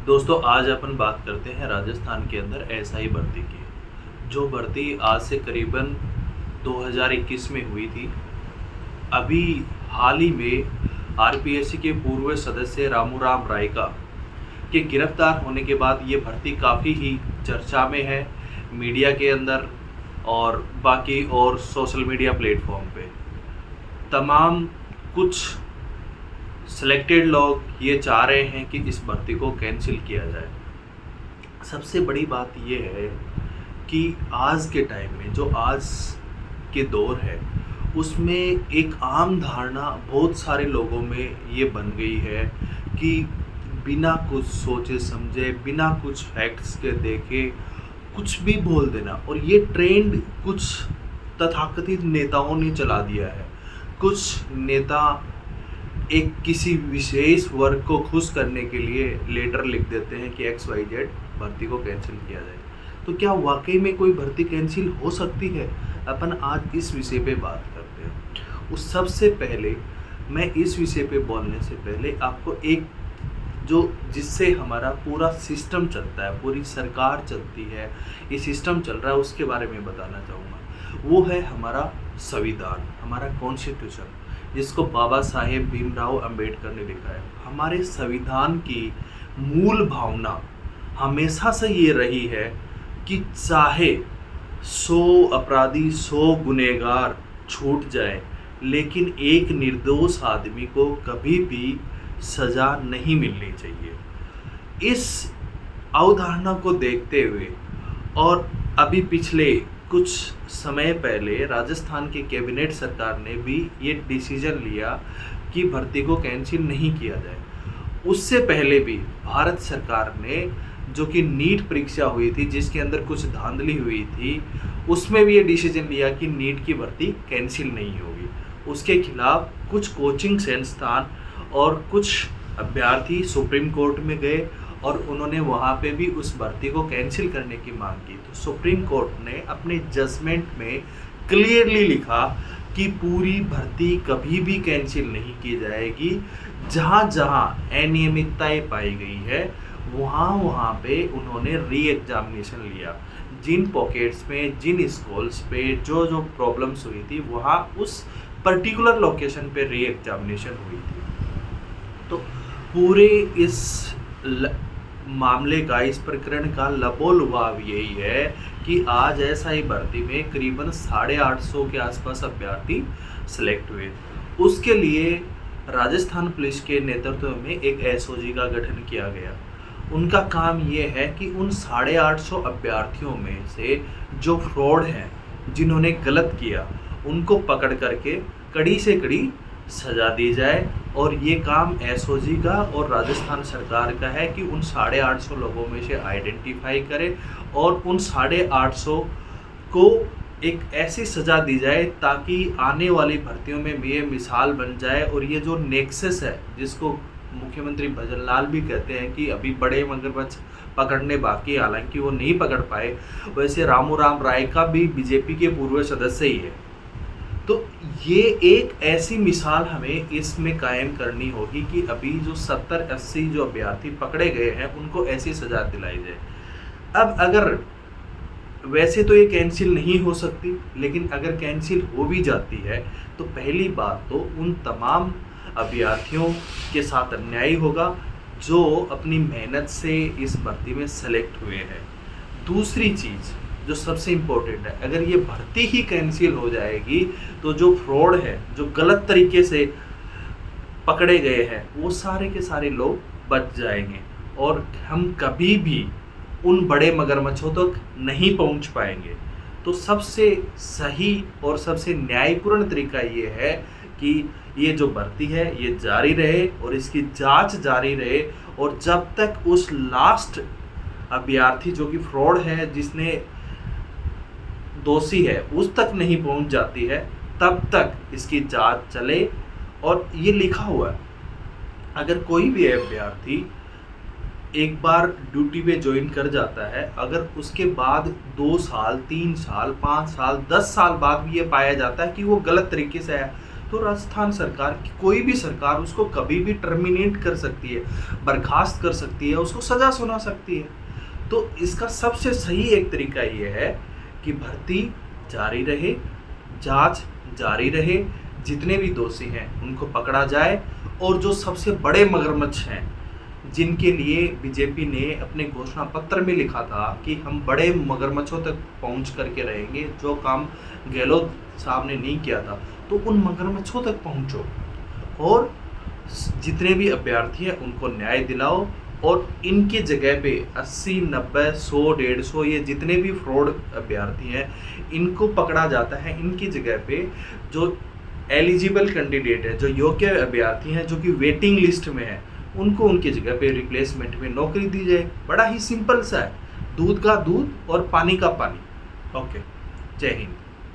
दोस्तों आज अपन बात करते हैं राजस्थान के अंदर एसआई भर्ती की। जो भर्ती आज से करीबन 2021 में हुई थी। अभी हाल ही में आरपीएससी के पूर्व सदस्य रामूराम रायका के गिरफ्तार होने के बाद ये भर्ती काफ़ी ही चर्चा में है मीडिया के अंदर और बाकी और सोशल मीडिया प्लेटफॉर्म पे। तमाम कुछ सिलेक्टेड लोग ये चाह रहे हैं कि इस भर्ती को कैंसिल किया जाए। सबसे बड़ी बात ये है कि आज के टाइम में जो आज के दौर है उसमें एक आम धारणा बहुत सारे लोगों में ये बन गई है कि बिना कुछ सोचे समझे, बिना कुछ फैक्ट्स के देखे कुछ भी बोल देना। और ये ट्रेंड कुछ तथाकथित नेताओं ने चला दिया है। कुछ नेता एक किसी विशेष वर्ग को खुश करने के लिए लेटर लिख देते हैं कि XYZ भर्ती को कैंसिल किया जाए। तो क्या वाकई में कोई भर्ती कैंसिल हो सकती है? अपन आज इस विषय पे बात करते हैं। उस सबसे पहले मैं इस विषय पे बोलने से पहले आपको एक जो जिससे हमारा पूरा सिस्टम चलता है, पूरी सरकार चलती है, ये सिस्टम चल रहा है, उसके बारे में बताना चाहूँगा। वो है हमारा संविधान, हमारा कॉन्स्टिट्यूशन, जिसको बाबा साहेब भीमराव अंबेडकर ने लिखा है। हमारे संविधान की मूल भावना हमेशा से ये रही है कि चाहे 100 अपराधी 100 गुनहगार छूट जाए, लेकिन एक निर्दोष आदमी को कभी भी सज़ा नहीं मिलनी चाहिए। इस अवधारणा को देखते हुए और अभी पिछले कुछ समय पहले राजस्थान के कैबिनेट सरकार ने भी ये डिसीजन लिया कि भर्ती को कैंसिल नहीं किया जाए। उससे पहले भी भारत सरकार ने जो कि नीट परीक्षा हुई थी, जिसके अंदर कुछ धांधली हुई थी, उसमें भी ये डिसीजन लिया कि नीट की भर्ती कैंसिल नहीं होगी। उसके खिलाफ कुछ कोचिंग संस्थान और कुछ अभ्यर्थी सुप्रीम कोर्ट में गए और उन्होंने वहाँ पे भी उस भर्ती को कैंसिल करने की मांग की। तो सुप्रीम कोर्ट ने अपने जजमेंट में क्लियरली लिखा कि पूरी भर्ती कभी भी कैंसिल नहीं की जाएगी। जहाँ जहाँ अनियमितताएं पाई गई है वहाँ पे उन्होंने री एग्जामिनेशन लिया। जिन पॉकेट्स में, जिन स्कूल्स पे जो जो प्रॉब्लम्स हुई थी, वहाँ उस पर्टिकुलर लोकेशन पे री एग्जामिनेशन हुई थी। तो पूरे इस मामले का, इस प्रकरण का लबोलुभाव यही है कि आज एसआई भर्ती में करीबन 850 के आसपास अभ्यर्थी सिलेक्ट हुए। उसके लिए राजस्थान पुलिस के नेतृत्व में एक एसओजी का गठन किया गया। उनका काम ये है कि उन 850 अभ्यर्थियों में से जो फ्रॉड हैं, जिन्होंने गलत किया, उनको पकड़ करके कड़ी से कड़ी सजा दी जाए। और ये काम एसओजी का और राजस्थान सरकार का है कि उन 850 लोगों में से आइडेंटिफाई करे और उन 850 को एक ऐसी सज़ा दी जाए ताकि आने वाली भर्तियों में ये मिसाल बन जाए। और ये जो नेक्सस है, जिसको मुख्यमंत्री भजन लाल भी कहते हैं कि अभी बड़े मगरमच्छ पकड़ने बाकी, हालांकि वो नहीं पकड़ पाए, वैसे रामूराम रायका भी बीजेपी के पूर्व सदस्य ही है। तो ये एक ऐसी मिसाल हमें इसमें कायम करनी होगी कि अभी जो 70-80 जो अभ्यर्थी पकड़े गए हैं उनको ऐसी सजा दिलाई जाए। अब अगर वैसे तो ये कैंसिल नहीं हो सकती, लेकिन अगर कैंसिल हो भी जाती है तो पहली बात तो उन तमाम अभ्यर्थियों के साथ अन्याय होगा जो अपनी मेहनत से इस भर्ती में सेलेक्ट हुए हैं। दूसरी चीज़ जो सबसे इम्पोर्टेंट है, अगर ये भर्ती ही कैंसिल हो जाएगी तो जो फ्रॉड है, जो गलत तरीके से पकड़े गए हैं, वो सारे के सारे लोग बच जाएंगे और हम कभी भी उन बड़े मगरमच्छों तक नहीं पहुंच पाएंगे। तो सबसे सही और सबसे न्यायपूर्ण तरीका ये है कि ये जो भर्ती है ये जारी रहे और इसकी जांच जारी रहे। और जब तक उस लास्ट अभ्यर्थी जो कि फ्रॉड है, जिसने दोषी है, उस तक नहीं पहुंच जाती है, तब तक इसकी जांच चले। और ये लिखा हुआ है, अगर कोई भी अभ्यर्थी एक बार ड्यूटी पे ज्वाइन कर जाता है, अगर उसके बाद 2 साल, 3 साल, 5 साल, 10 साल बाद भी ये पाया जाता है कि वो गलत तरीके से आया, तो राजस्थान सरकार की कोई भी सरकार उसको कभी भी टर्मिनेट कर सकती है, बर्खास्त कर सकती है, उसको सज़ा सुना सकती है। तो इसका सबसे सही एक तरीका ये है कि भर्ती जारी रहे, जांच जारी रहे, जितने भी दोषी हैं उनको पकड़ा जाए, और जो सबसे बड़े मगरमच्छ हैं जिनके लिए बीजेपी ने अपने घोषणा पत्र में लिखा था कि हम बड़े मगरमच्छों तक पहुंच करके रहेंगे, जो काम गहलोत साहब ने नहीं किया था, तो उन मगरमच्छों तक पहुंचो और जितने भी अभ्यर्थी हैं उनको न्याय दिलाओ, और इनके जगह पे 80, 90, 100, 150 ये जितने भी फ्रॉड अभ्यर्थी हैं इनको पकड़ा जाता है। इनकी जगह पे जो एलिजिबल कैंडिडेट है, जो योग्य अभ्यर्थी हैं, जो कि वेटिंग लिस्ट में है, उनको उनकी जगह पे रिप्लेसमेंट में नौकरी दी जाए। बड़ा ही सिंपल सा है, दूध का दूध और पानी का पानी। ओके, जय हिंद।